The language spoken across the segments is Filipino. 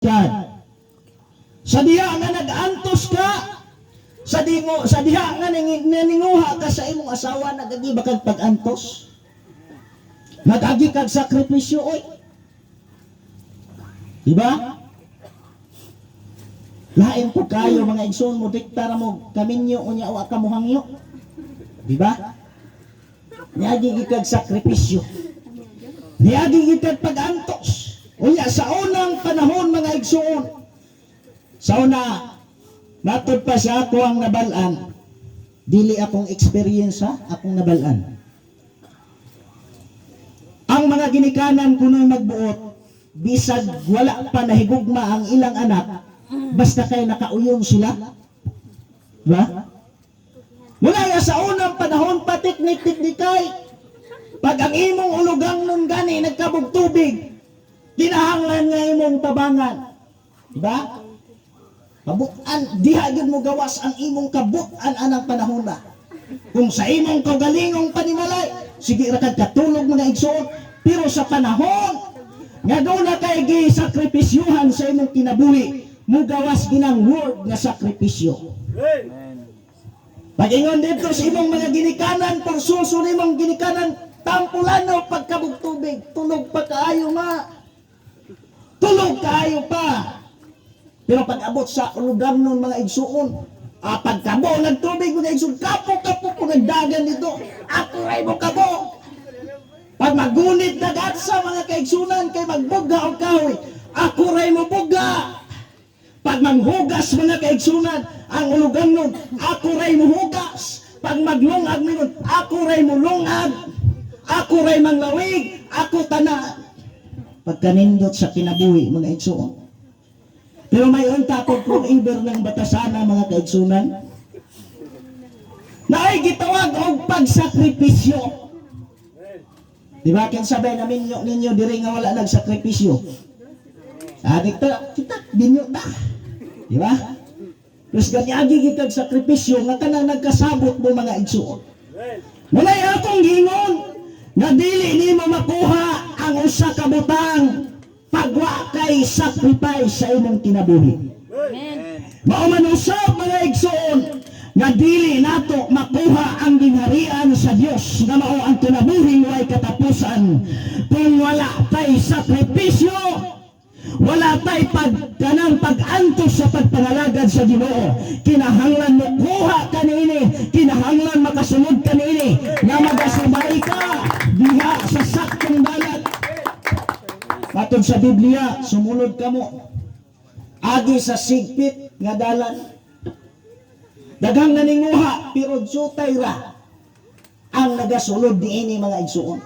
God. Sa diha nga nag-antos ka, sa diha nga naninguha ka sa imong asawa, nagagi ba kag pag-antos? Nagagi kag sakripisyo, oy. Diba? Lain po kayo mga igsoon mo, diktara mo, kaminyo, unya o akamuhangyo. Diba? Niaging ikag sakripisyo. Niaging ikag pag-antos. Unya, sa unang panahon mga igsoon, sa una, matod pa sa ako ang nabalaan, dili akong experience ha, akong nabalaan. Ang mga ginikanan kuno'y magbuot, bisag wala pa nahigugma ang ilang anak, basta kay nakauyon sila. Diba? Mula nga sa unang panahon, patiknik-tiknikay, pag ang imong ulugang nun gani, nagkabugtubig, kinahanglan nga imong tabangan. Diba? Kabutan, diha yun mo gawas ang imong kabutan anang panahon na. Kung sa imong kaugalingong panimalay, sige rakad katulog mga igsoon, pero sa panahon, nga doon na kay gisakripisyuhan sa imong kinabuhi, mo gawas ginang word nga sakripisyo. Pag-ingon dito sa imong mga ginikanan, kung susunod imong ginikanan, tampulano pagkabugtubig, tulog pa kaayo nga. Tulog kaayo pa. Pero pag abot sa lugar nun mga igsuon, pagkabo nagtubig mga igsuon, kapo-kapo po nagdagan dito, ako ay mo kabo. Pag magunit dagat sa mga kaigsunan, kay magbuga o kahoy, ako ray mo buga. Pag manghugas mga kaigsunan, ang ulugan nun, ako ray mo hugas. Pag maglungag nun, ako ray mo lungag. Ako ray manglawig, ako tanan. Pagkanindot sa kinabuhi mga igsuon. Pero may untapod kung iber ng batasana mga kaigsunan na ay gitawag og pagsakripisyo. Di ba? Kaya sabay namin ninyo diri nga wala nagsakripisyo. Adik ta, kita, dinyo ta. Di ba? Terus ganyagi kitag sakripisyo nga kanang nagkasabot mo mga igsuon. Walay akong gingon na dili nimo makuha ang usa ka butang pagwa kay sacrifice sa imong kinabuhi. Mao man usab mga igsoon nga dili nato makuha ang gingharian sa Dios nga mao ang kinabuhi way katapusan kung wala tay sakripisyo, wala tay kanang pag-antos sa pagpangalagad sa Ginoo. Kinahanglan mo kuha kanini, kinahanglan makasunod kanini nga magasubay ka diha sa saktong dalat. Matod sa Biblia, sumunod ka mo. Agi sa sigpit nga dalan. Daghang naninguha, pero jutay ra ang nagasulod diini mga igsuon.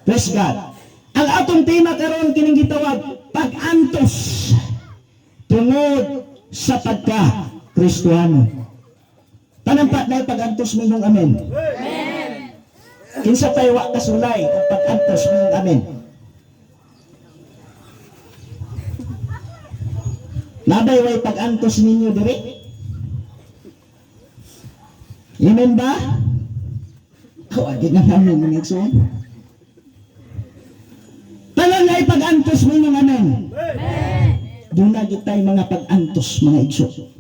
Praise God. Ang atong tema karon kining gitawag pag-antos tungod sa pagka-Kristiyano. Tanampat na pag-antos mingong amen. Kinsa tayo wa kasulay ang pag-antos mingong amen. Naday way pag-antos ninyo diri? Amen ba? Agi na namin mga igsoon. Tanan ay pag-antos mo yung amen. Doon na kita'y mga pag-antos mga igsoon.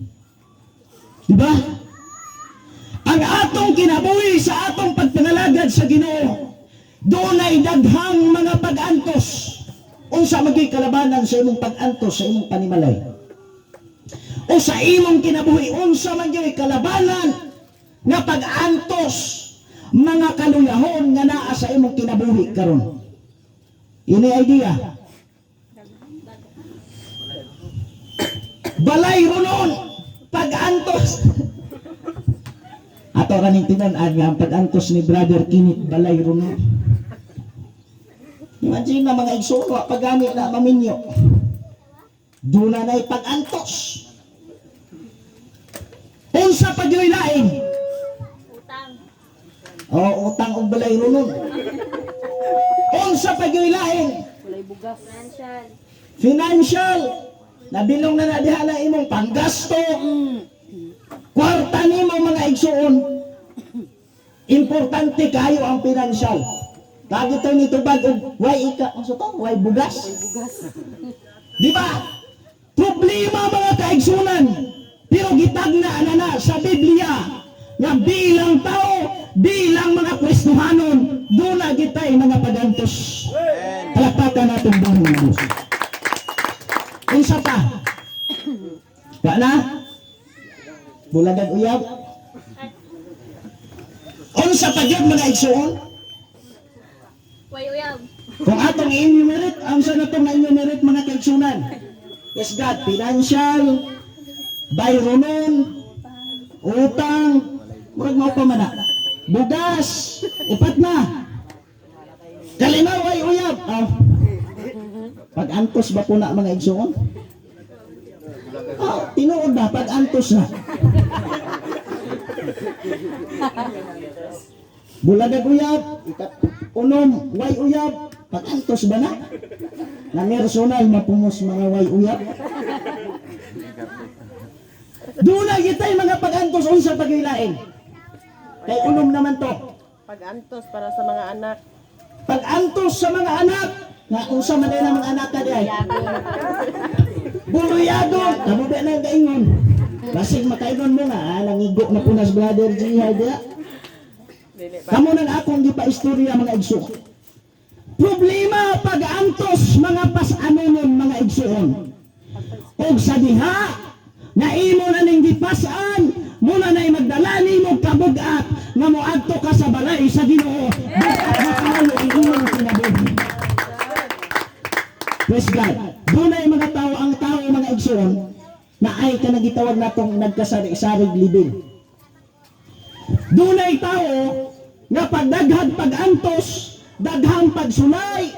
Diba? Ang atong kinabuhi sa atong pagpangalagad sa Ginoo, doon ay daghang mga pag-antos. Unsa maging kalabanan sa imong pag-antos sa imong panimalay? O sa imong kinabuhi, unsa man gyud kalabanan nga pag-antos mga kaluyahon nga naa sa imong kinabuhi karon. Ini idea. Balay runon pag-antos. Ato raning tinan ang pag-antos ni Brother Kinit balay runon. Imagine na mga igsoon wa pagani na maminyo. Duna na'y pag-antos. Unsa pa gyud lain? Utang. Utang og balay runon. Unsa pa gyud lain? Walay bugas. Financial. Nabilong na diha na imong panggasto. Kwarta nimo mga igsuon. Importante kayo ang financial. Lagi tayo nito bag og way ika, ano to? Way bugas. Bugas. Di ba? problema mga kaigsunan, pero gitagna na sa Biblia nga bilang tao, bilang mga Kristohanon, doon na gitay mga pagantos. Palakpakan natin ba mga Diyos? Unsa pa? Wala? Bulagan uyab? Unsa pa yun mga igsuon? Way uyab. Kung atong i-enumerate, ang sa na itong i-enumerate mga kaigsunan? Yes God, financial, bayronon, utang, murag mo pa man na. Bugas, upat na. Kalinaw ay uyab. Pag-antos ba po na mga igsuon? Tinuod na, pag-antos na. Bulagag uyab, unom, way uyab, pag-antos ba na? Na personal mapumos mga way uyab. Doon na kita'y mga pag-antos unsa pag-ilain. Kay unom naman to. Pag-antos para sa mga anak. Pag-antos sa mga anak, nga unsa man din ang mga anak ka diay. Buluyado, kamubi na ang gaingon. Basig makainon mo nga, nangigo na punas brother Jihad ya. Kamu nang akong gipa-istorya mga igsuon. Problema pag-antos mga pas-anonon mga igsuon. Og sa diha, na imo na ning gipasan, muna na'y magdala nimo kabugat nga moadto ka sa balay sa Ginoo. Makalo ang imong kinabuhi. Praise God. Dunay mga tao, ang tao mga igsoon na ay kanagitawag natong nagkasari-sarig libing. Dunay tao nga pagdaghang pag-antos, daghang pagsulay,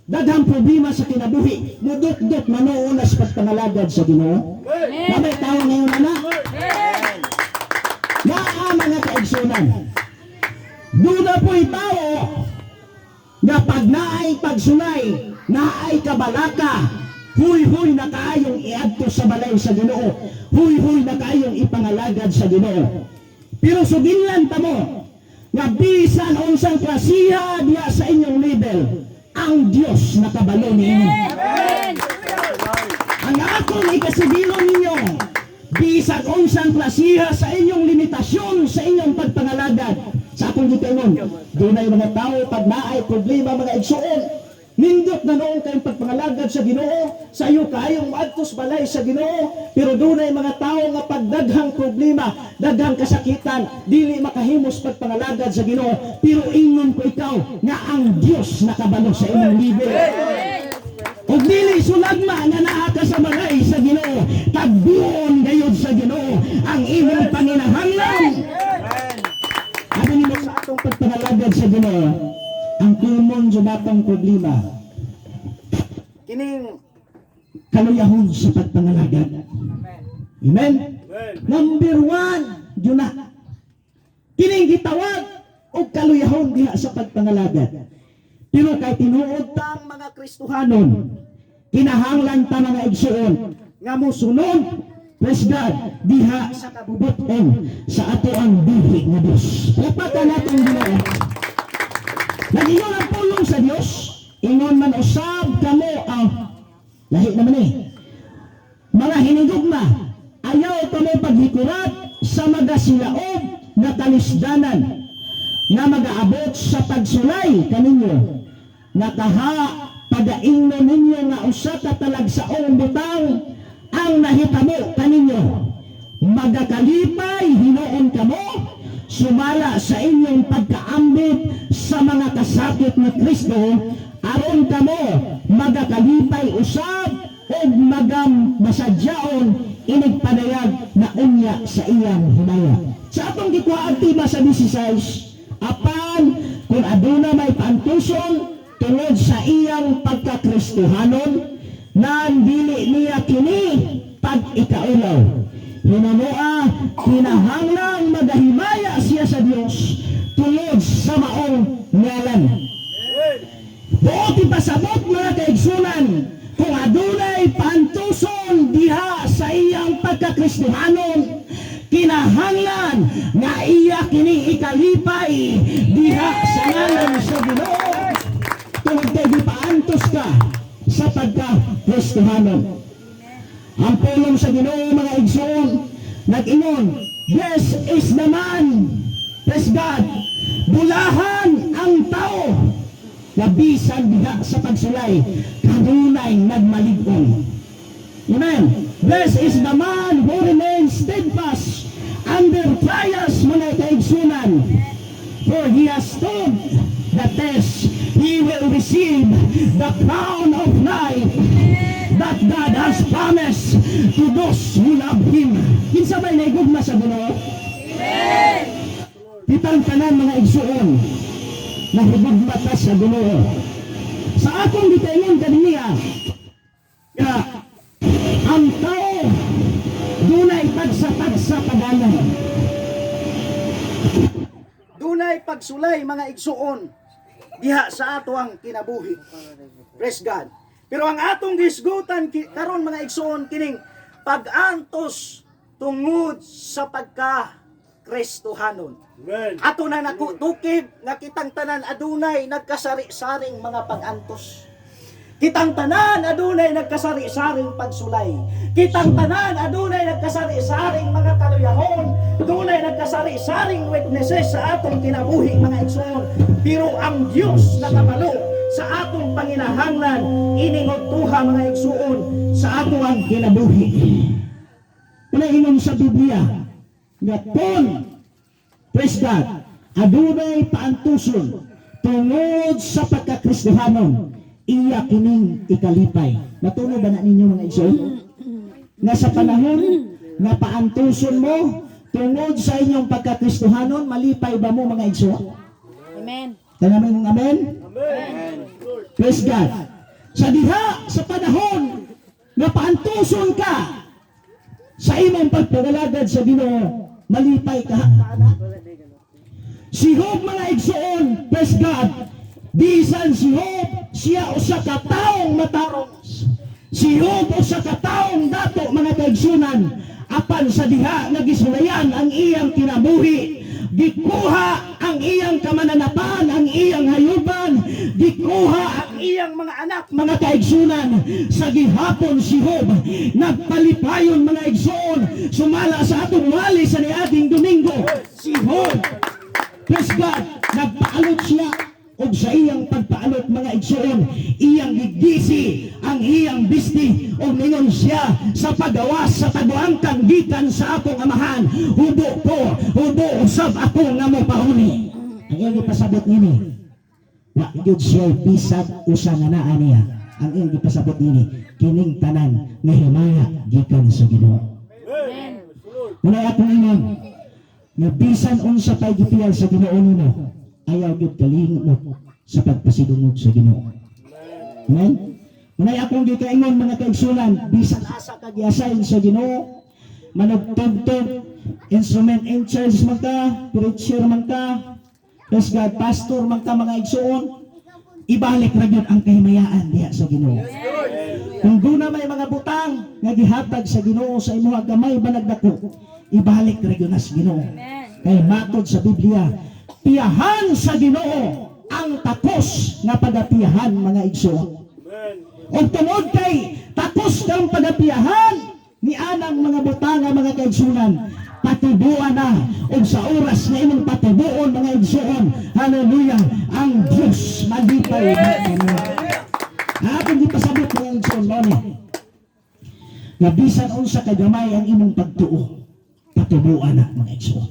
daghang problema sa kinabuhi, mudot-dot manuunas pagpangalagad sa Ginoo. May tao ngayon na naa mga kaigsunan. Duna po'y tao na pag naay pagsulay, naay kabalaka, huy-huy na kaayong iadto sa balay sa Ginoo, huy-huy na kaayong ipangalagad sa Ginoo. Pero suginlan ta mo nga bisan unsang klasiha diya sa inyong level, ang Dios nakabalo ninyo. Ang akong ikasibilon ninyo, bisag unsang klasiha sa inyong limitasyon sa inyong pagpangalagad sa akong gitingon. Dunay mga tao pag naay problema mga igsuon, nindot na noong kayong pagpangalagad sa Ginoo, sa iyo kayong maadtos balay sa Ginoo, pero dunay mga tao nga pagdaghang problema, daghang kasakitan, dili makahimos pagpangalagad sa Ginoo, pero ingon ko ikaw nga ang Dios nakabalo sa inyong libe. Ug dili sulagma nga naa ka sa balay sa Ginoo, tagbuon gayud sa Ginoo ang imong panginahanglan. Abi nimo sa atong pagpangalagad sa Ginoo, ang kulmon sa batang problema, kining kaluyahon sa pagpangalagad. Amen? Number 1, yun na. Kining gitawag o kaluyahon diha sa pagpangalagad. Pero kay tinuod tang mga Kristohanon, kinahanglan ta mga igsuon nga mosunod, praise God, diha sa kabubuton sa ato ang buhi nga Dios. Lapatan natin Ginoo. Nag-ingon ang pulong sa Dios, ingon man usab kamo ang lahi naman mga hinigugma, ayaw kamo paghikurat sa magasilaob na talisdanan nga mag-aabot sa pagsulay kaninyo, nga kaha pagaingno ninyo nga usa ka talagsaong butang ang nahitabo kaninyo, magakalipay hinuon kamo sumala sa inyong pagkaambit sa mga kasakit ni Kristo, aron kamo magakalipay usab o masadyaon inigpanayag na unya sa iyang himaya. Sa atong gikuhaan tiba sa 16, apan kung aduna may paantuson tungod sa iyang pagkakristohanon, nan dili niya kini pag-ikaulaw. Hinamoa, kinahanglang magahimaya siya sa Dios tungod sa maong ngalan. Buot ipasabot mga kaigsunan, kung adunay paantuson diha sa iyang pagkakristohanon, kinahanglan nga iya kini ikalipay diha sa ngalan sa Ginoo. Tungod kay gipaantos ka sa pagka-Kristohanon. Ang pulong sa Ginoo mga igsoon, nag-ingon, blessed is the man, praise God, bulahan ang tao, na bisan diha sa pagsulay, kanunay nagmalig-on. Amen. Blessed is the man who remains steadfast under trials mga kaigsunan. For he has stood the test, he will receive the crown of life that God has promised to those who love Him. Kinsa may naigugma sa Ginoo? Amen! Kitang tanan mga igsuon, nahigugma ta sa Ginoo. Sa akong gitaingon kaniya, nga ang tao dunay tagsa-tagsa padayon. Dunay pagsulay mga igsuon diha sa ato ang kinabuhi. Praise God. Pero ang atong gisgutan karon mga igsuon kining pag-antos tungod sa pagka-Kristohanon. Ato na nakutukib nga kitang tanan adunay nagkasari-saring mga pag-antos. Kitang tanan adunay nagkasari-saring pagsulay. Kitang tanan adunay nagkasari-saring mga kaluyahon. Adunay nagkasari-saring witnesses sa atong kinabuhi mga igsoon. Pero ang Dios nakabalo sa atong panginahanglan iningon tuha mga igsoon sa ato ang kinabuhi. Pinaingon sa Biblia nga kon, praise God, adunay paantuson tungod sa pagka-Kristohanon, iya kining ikalipay. Matuno ba na ninyo mga igsoon? Nga sa panahon nga paantuson mo tungod sa inyong pagka-Kristohanon, malipay ba mo mga igsoon? Amen. Tanamay mong amen? Amen. Praise God. Sa diha, sa panahon nga paantuson ka sa imong pagpagalagad sa Ginoo, malipay ka anak. Si Job mga igsoon, praise God, bisan si Job, siya usa ka taong matarong. Si Job usa ka taong dato mga kaigsunan, apan sa diha nagisulayan ang iyang kinabuhi. Gikuha ang iyang kamananapan, ang iyang hayuban, gikuha ang iyang mga anak, mga kaigsunan. Sa gihapon si Job, nagpalipayon mga igsoon, sumala sa atong wali sa niading Domingo. Si Job, praise God, nagpaalot siya o sa iyang pagpaalot mga igsoon, iyang gigisi ang iyang bisti o ningon siya sa pagawas sa taguangkan gikan sa akong amahan, hubo usab ako nga mo pahuni. Ang iyang ipasabot nini, wa gyud siya bisag usa nga naa niya. Ang iyang ipasabot nini, kining tanan nga himaya gikan sa Ginoo. Muna akong ingon, nga bisan unsa pay gipiyal sa Ginoo nimo, ayaw gyud kalimot sa pagpasidungog sa Ginoo. Amen. Unay akong gikaingon mga kaigsunan, bisan asa ka giasayn sa Ginoo, manugtugtog, instrument in church man ka, preacher man ka, praise God, pastor man ka mga igsuon, ibalik ra gyud ang kahimayaan diha sa Ginoo. Kung duna may mga butang nga gihatag sa Ginoo sa imong gamay banagdako, ibalik ra gyud sa Ginoo. Kay matod sa Biblia, piyahan sa Ginoo ang takos nga pagapiyahan mga igsoon. O tungod kay takos kang pagapiyahan ni anang mga butanga mga kaigsunan, patubuan na o sa oras na imong patubuon mga igsoon, hallelujah, ang Diyos malipay na kami. Akong ipasabot mga igsoon mo ni nga bisan unsa kagamay ang imong pagtuo, patubuan na mga igsoon.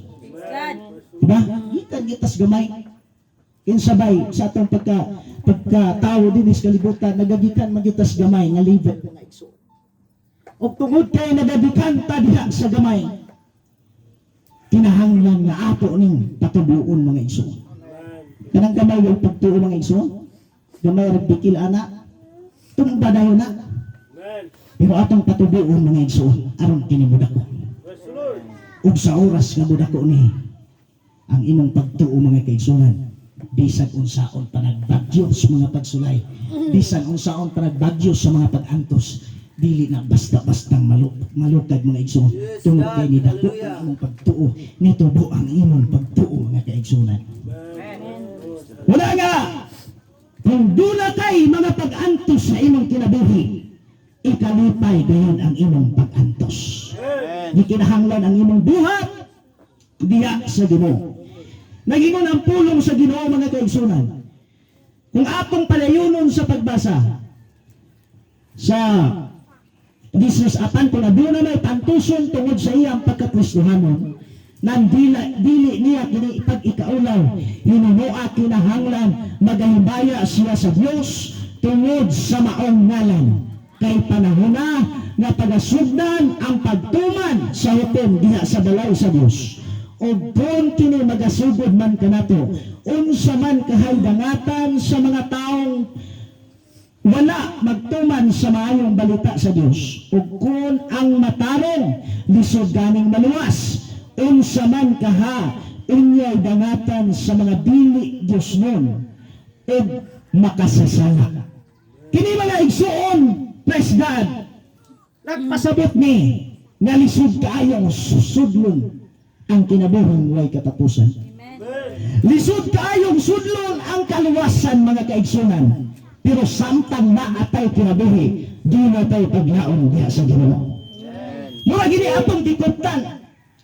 Diba? Ikan gitas gamay. Kinsabay sa atong pagkatao din sa kalibutan, nagagikan magitas gamay nga libet mga igsoon. O tungod kay nagagikan ta diha sa gamay, kinahanglan nga ato ning patubuon mga igsoon. Kanang gamay yung pagtuo mga igsoon, gamay ra bikil ana, tumba dayon na. Pero atong patubuon mga igsoon aron kini mudako. Ug sa oras nga mudako ni ang imong pagtuo mga kaigsunan, bisan unsaon pa nagbagyo sa mga pagsulay, bisan unsaon pa nagbagyo sa mga pag-antos, dili na basta-bastang malukad mga igsoon. Tungod kay ni dako ang imong pagtuo, nitubo ang imong pagtuo mga kaigsunan. Wala nga kung dula kay mga pag-antos sa imong kinabuhi, ikalipay dayon ang imong pag-antos. Gikinahanglan ang imong buhat diha sa Ginoo. Nagingon ang pulong sa Ginoo mga kaigsunan. Kung atong palayunon sa pagbasa sa apan kung aduna may pantuson tungod sa iyang pagkakristohanon, nang dili niya kini pag-ikaulaw, hinunoa kinahanglan magahimbaya siya sa Dios tungod sa maong ngalan. Kay panahon na nga pagasugdan ang pagtuman sa hukom diha sa balay sa Dios. O kung kini magasugod man kanato, unsa man kahaydangatan sa mga taong wala magtuman sa maayong balita sa Dios, ug kung ang matarong lisod ganing maluwas, unsa man kaha unyay dangatan sa mga dili Dios nun ug makasasala. Kini mga igsuon, praise God, nagpasabot ni nga lisod kaayong susudlon ang kinabuhing way katapusan. Lisod kaayong sudlon ang kaluwasan mga kaigsunan. Pero samtang naatay kinabuhi, di na tayo paglaon diha sa Ginoo. Mura gini atong gikutan.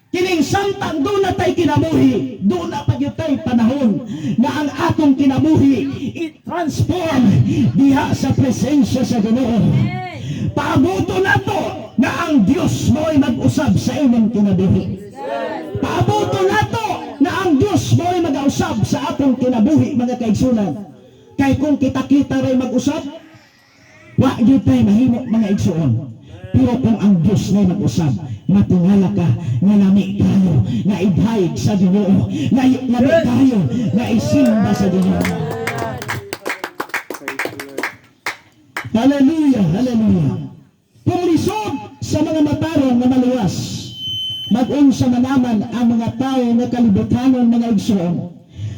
Kining samtang do na tayo kinabuhi, do na pagyutay panahon na ang atong kinabuhi i-transform diha sa presensya sa Ginoo. Paabuto nato na ang Dios mo'y mag-usab sa imong kinabuhi. Paabuto nato na ang Dios mo'y mag-usab sa atong kinabuhi mga kaigsunan. Kay kung kita-kita rin mag-usap, wa yun tayo mahimo mga igsuon. Pero kung ang Diyos na mag-usap, matingala ka, nga lami kayo, nga idhayag sa Ginoo, nga lami kayo, nga isimba sa Ginoo. Hallelujah, hallelujah. Kung lisod sa mga matarong na maluwas, mag-unsa manaman ang mga tao na kalibutanon mga igsuon.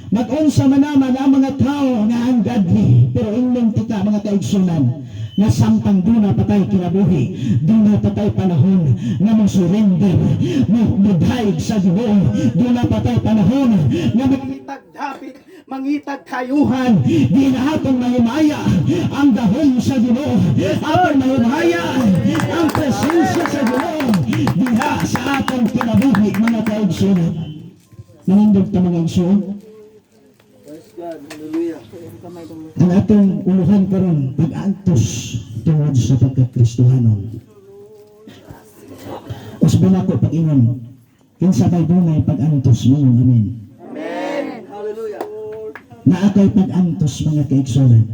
Mag-unsa manaman ang mga tao na ungodly, pero ingnon kita mga kaigsunan, na samtang duna patay kinabuhi, duna patay panahon na mong surrender, mudhayag sa Ginoo, duna patay panahon na mangitag dapit, mangitag kayuhan, di na atong mahimaya ang dahon sa Ginoo, atong mahimaya ang presensya sa Ginoo, diha sa atong kinabuhi mga kaigsunan. Nanindog ta mga igsuon. Ang atong uluhan karon pag-antos tungod sa pagkakristohanon. Usbon ako pag-ingon, kinsa may dunay pag-antos mo, amen. Amen. Hallelujah. Naatay pag-antos mga kaigsunan.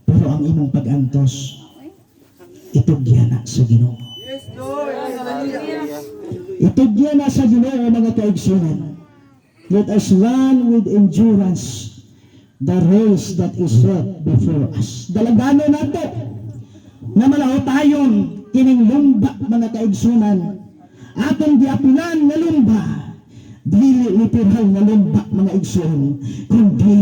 Pero ang imong pag-antos, itugya na sa Ginoo. Yes, Lord. Hallelujah. Itugya na sa Ginoo mga kaigsunan. Let us run with endurance the race that is set before us. Dalagano nato na malaho tayon kining lumba mga kaigsunan. Atong giapilan nga lumba, dili literal nga lumba mga igsuon, kundi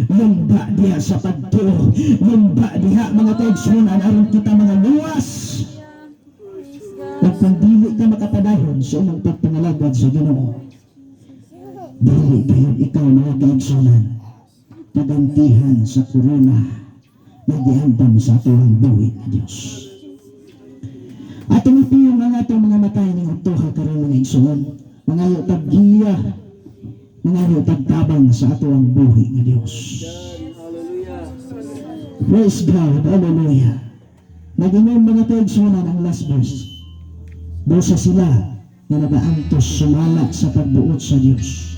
lumba diha sa pagtuo, lumba diha mga kaigsunan aron kita mga luwas. Ug kung dili ka makapadahon sa imong pagpangalagad sa Ginoo, dili kayo ikaw mga kaigsunan pagantihan sa korona na gihandam sa atong buhi na Diyos. At tumipiyong mga itong mga matay ng utoha karon mga igsuon, mga taggiya, mga tagtabang sa atong buhi na Diyos. Praise God, hallelujah. Nag-inom mga kaigsunan ang last verse. Dosa sila na nagaantos sumala sa pagbuot sa Diyos.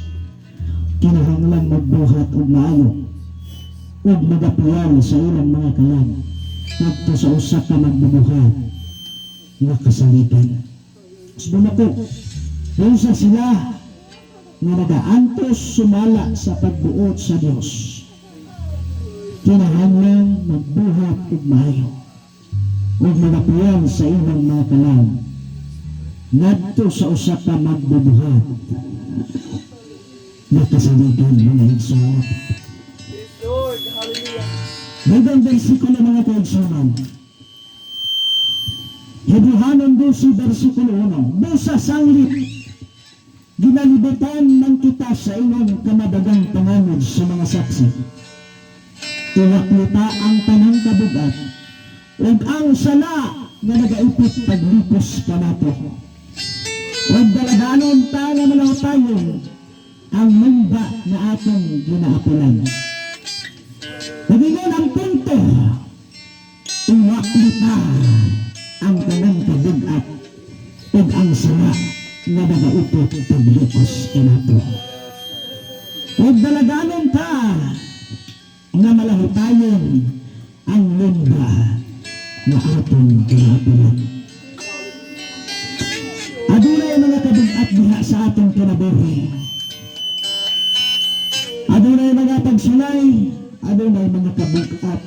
Kinahanglan magbuhat og maayo ug magapuyan sa ilang mga kalag ngadto sa usa ka magbubuhat nga kasalitan. Subon ako, unsa sila nga nagaantos sumala sa pagbuot sa Dios. Kinahanglan magbuhat og maayo ug magapuyan sa ilang mga kalag ngadto sa usa ka magbubuhat na kasalitan mga igsoon. Yes, Lord. Hallelujah. Magandang versikulo mga kaigsunan. Hebrehanon 12 versikulo 1. Busa sanglit, ginalibutan man kita sa inyong kamadagang panganod sa mga saksi. Iwaklita ang tanang kabugat, ug ang sala nga nagaipit paglipos kanato. Ug daladanon ta nga malawtayon ang munda na atong ginaapulan. Nagingon ang punto, iwaklita ang tanang kabugat ug ang sala nga nagaipit paglipos kanato. Ug daladanon ta nga malahutayon ang munda na atong ginaapulan. Adunay mga kabugat diha sa atong kinabuhi. Adunay mga pagsulay, adunay mga kabugat.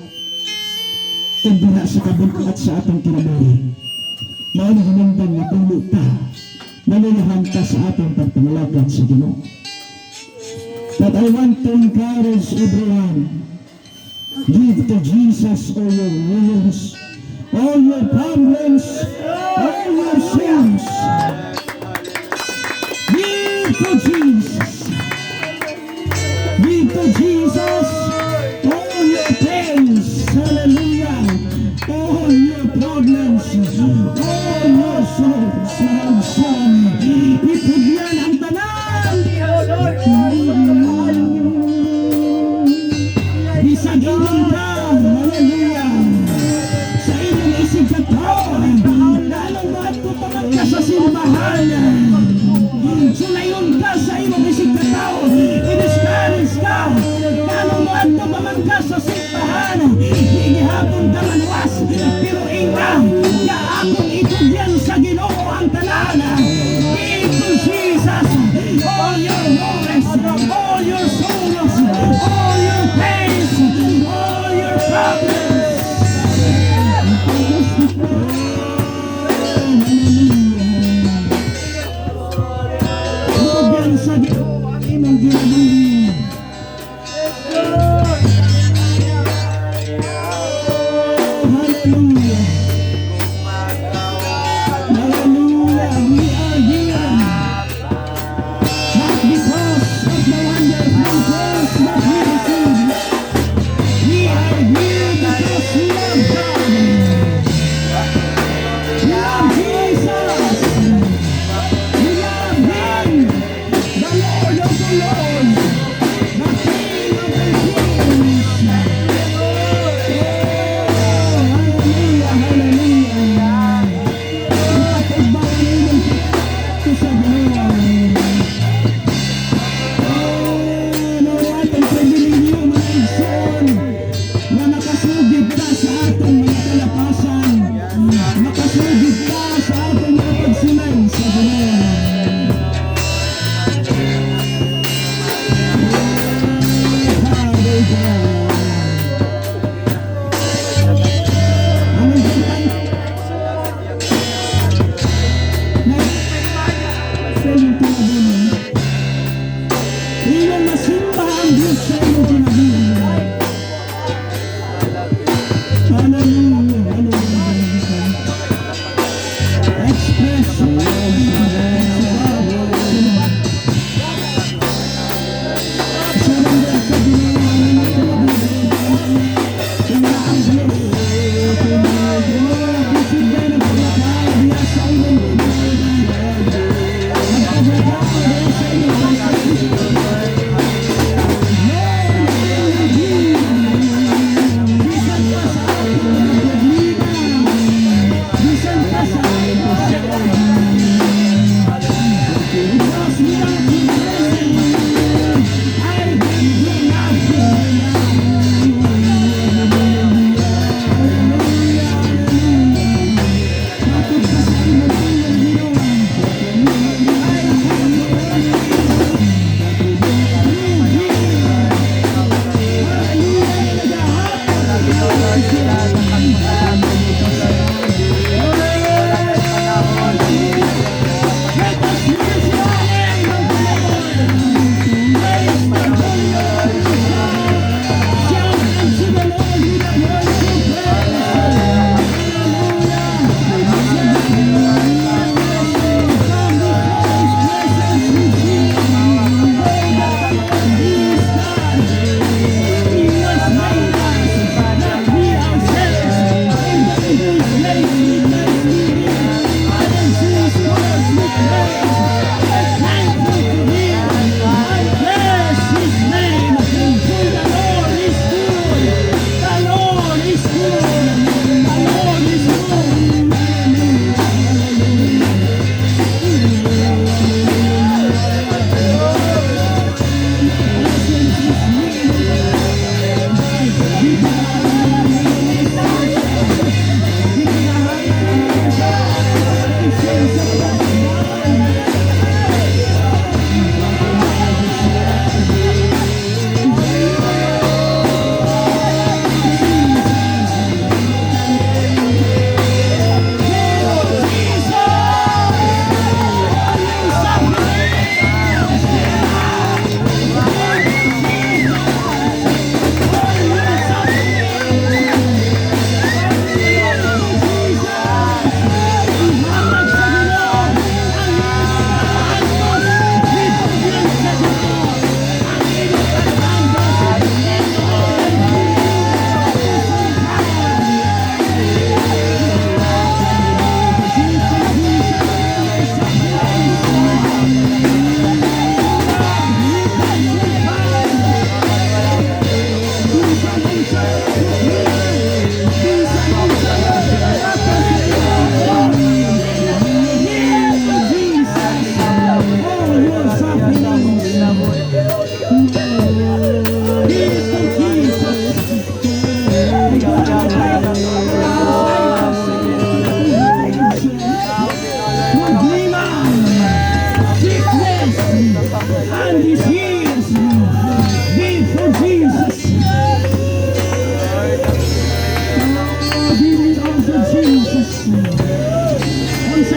Ug diha sa kabugat sa atong kinabuhi. Mao na hinungdan nga tulo ta, nalulahan ta sa atong pagpangalagan sa Ginoo. But I want to encourage everyone, give to Jesus all your wounds, all your problems, all your sins. Give to Jesus. Give to Jesus all your pains. Hallelujah. All your problems, all your sins. Ipugyan ang tanan. Bisagin ka. Hallelujah. Sa inyong isig ka to. Lalong mahal ko paman ka sa simbahan. Sulayon ka sa inyong isig ka to. Iniskalis ka. Lalong mahal ko paman ka sa simbahan. Higihapon ka manuwas. Pero inga, ya akong itugyan sa Ginoo ang tanan.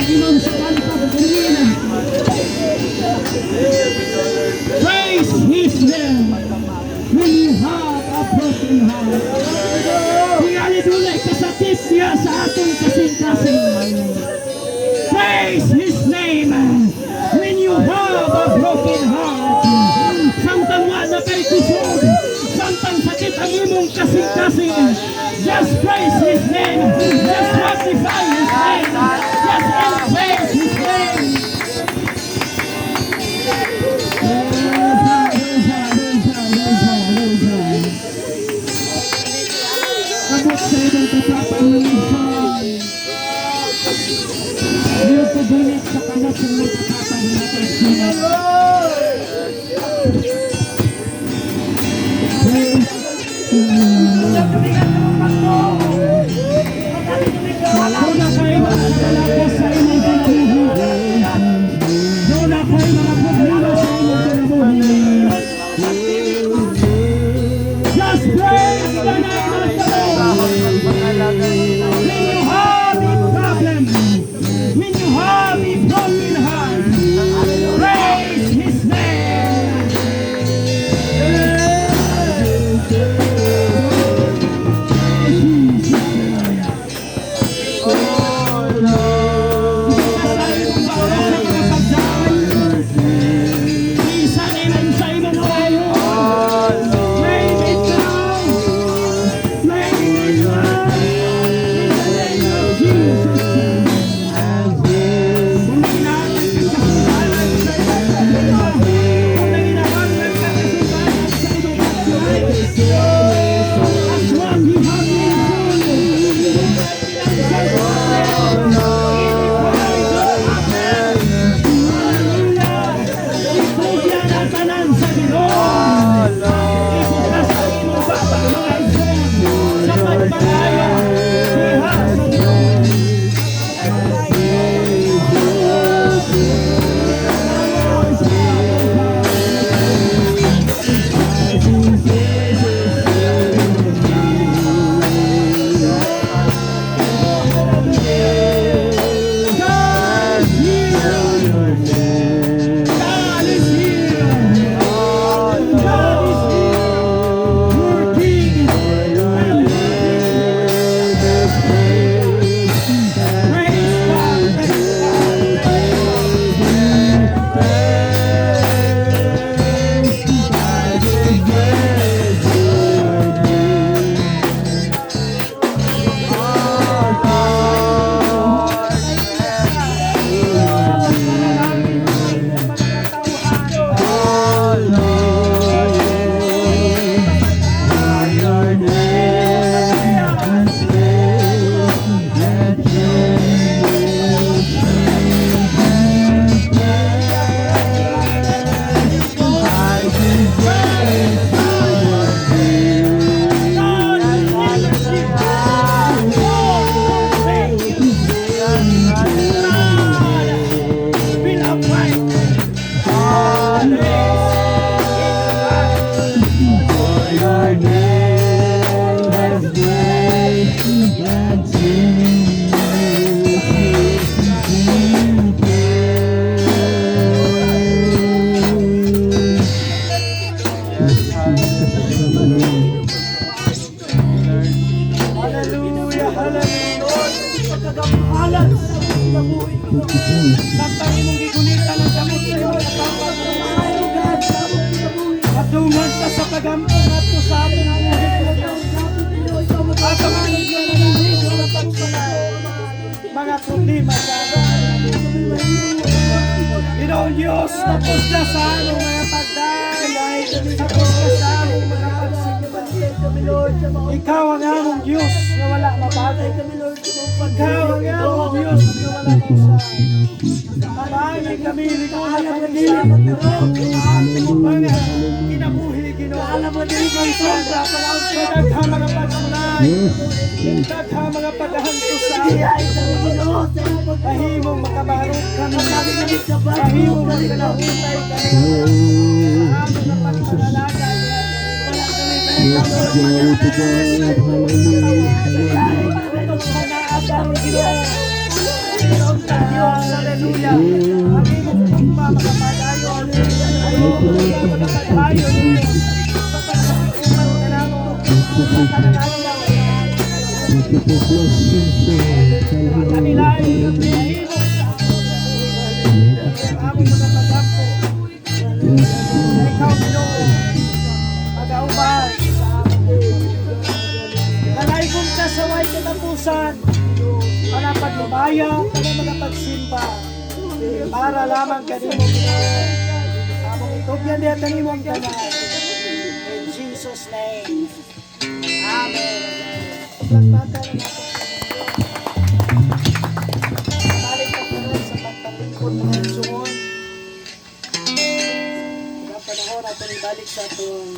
imong sa kantong kanina. Praise His name when you have a broken heart. Tingali dunay kasakit siya sa atong kasing-kasing. Praise His name when you have a broken heart. Samtang wala kay kusog, samtang sakit ang imong kasing-kasing, just praise His name, just magnify His name, just elevate His name. Abot sa ibang katapangan, Diyos sa bunit sa kanas ng mga katapangan. Doon kayo magdalaga sa inyong kinabuhi. Doon kayo mga problema sa inyong kinabuhi. Just praise the name of the Lord. When you have a problem, when you have a broken heart, praise His name. Hallelujah, hallelujah. Pagkagapalan sa kinabuhi ko. Samtang imong gigunitan ang gamot sa iyo, patungan ka sa pagampo at ko sa ating buhay. At ang mga problema sa Ginoong Diyos, tapos na sa aming mga pagdalay, tapos na sa aming mga pagsimba. Ikaw ang among Diyos na wala mapatay. Ikaw ang among Diyos na wala kusa. Maraming kami likuhan ang kanila. Mga kinabuhi, Ginoo. Sobra sa daghang mga pagsulay. Daghang mga paghahantos sa amin. Mahimong makabarok kami. Mahimong makanahutay kami. Aming na pagsalalagan. Glory to God, hallelujah, hallelujah. Hallelujah. Hallelujah. Ang imong pagpa makapadayo. Ang imong pagpa makapadayo. Sa pagkakuman ka na mo. Sa kananawa. Kanila ay himok. Among mga pagkampo. Na ikaw Ginoo. Mag-auban sa aming nalaybon ka sa way katapusan. Para paglubaya, para magapagsimba. Para lamang kanimo Ginoo. Among itugyan diya kanimong tanan. In Jesus' name. Amen. Pagpagpatan na natin sa Diyos. Balik ka Ginoo sa pagpalingkod mga igsoon. Mga panahon natin ibalik sa itong